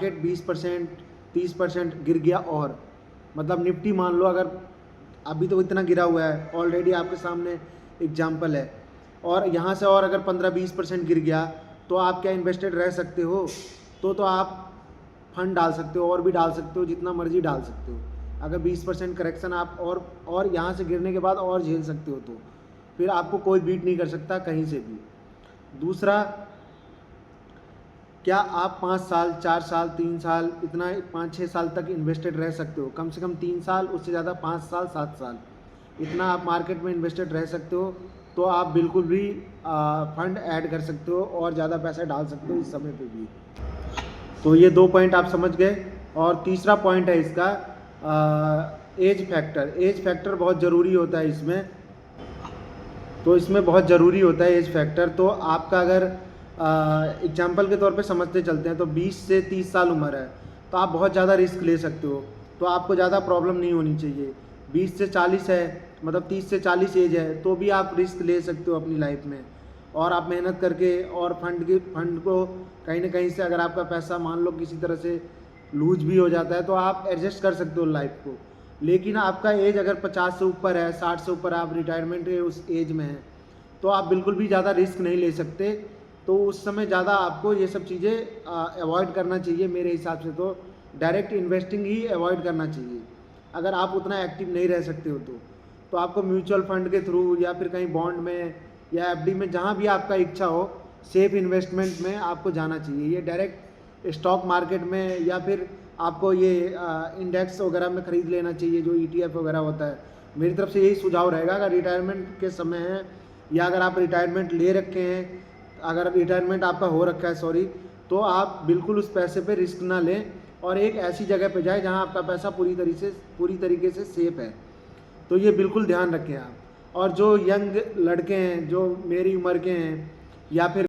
Market 20% 30% गिर गया, और मतलब निफ्टी मान लो अगर अभी तो इतना गिरा हुआ है, ऑलरेडी आपके सामने एग्जाम्पल है, और यहाँ से और अगर 15-20% गिर गया तो आप क्या इन्वेस्टेड रह सकते हो? तो आप फंड डाल सकते हो, और भी डाल सकते हो, जितना मर्जी डाल सकते हो। अगर 20% करेक्शन आप और यहाँ से गिरने के बाद और झेल सकते हो, तो फिर आपको कोई बीट नहीं कर सकता कहीं से भी। दूसरा, क्या आप 5 साल 4 साल 3 साल इतना 5-6 साल तक इन्वेस्टेड रह सकते हो? कम से कम 3 साल, उससे ज़्यादा 5 साल 7 साल इतना आप मार्केट में इन्वेस्टेड रह सकते हो, तो आप बिल्कुल भी फंड ऐड कर सकते हो और ज़्यादा पैसा डाल सकते हो इस समय पे भी। तो ये 2 पॉइंट आप समझ गए। और तीसरा पॉइंट है इसका एज फैक्टर। एज फैक्टर बहुत ज़रूरी होता है इसमें, तो इसमें बहुत ज़रूरी होता है एज फैक्टर। तो आपका अगर एग्जाम्पल के तौर पे समझते चलते हैं, तो 20 से 30 साल उम्र है, तो आप बहुत ज़्यादा रिस्क ले सकते हो, तो आपको ज़्यादा प्रॉब्लम नहीं होनी चाहिए। 20 से 40 है, मतलब 30 से 40 एज है, तो भी आप रिस्क ले सकते हो अपनी लाइफ में, और आप मेहनत करके और फंड को कहीं ना कहीं से अगर आपका पैसा मान लो किसी तरह से लूज भी हो जाता है, तो आप एडजस्ट कर सकते हो लाइफ को। लेकिन आपका एज अगर 50 से ऊपर है, 60 से ऊपर, आप रिटायरमेंट के उस एज में हैं, तो आप बिल्कुल भी ज़्यादा रिस्क नहीं ले सकते। तो उस समय ज़्यादा आपको ये सब चीज़ें अवॉइड करना चाहिए। मेरे हिसाब से तो डायरेक्ट इन्वेस्टिंग ही अवॉइड करना चाहिए अगर आप उतना एक्टिव नहीं रह सकते हो। तो आपको म्यूचुअल फंड के थ्रू या फिर कहीं बॉन्ड में या एफडी में, जहाँ भी आपका इच्छा हो, सेफ इन्वेस्टमेंट में आपको जाना चाहिए। ये डायरेक्ट स्टॉक मार्केट में या फिर आपको ये इंडेक्स वगैरह में ख़रीद लेना चाहिए, जो ETF वगैरह होता है। मेरी तरफ से यही सुझाव रहेगा, अगर रिटायरमेंट के समय है या अगर आप रिटायरमेंट ले रखे हैं, अगर रिटायरमेंट आपका हो रखा है सॉरी, तो आप बिल्कुल उस पैसे पे रिस्क ना लें और एक ऐसी जगह पे जाए जहां आपका पैसा पूरी तरीके से सेफ है। तो ये बिल्कुल ध्यान रखें आप। और जो यंग लड़के हैं, जो मेरी उम्र के हैं या फिर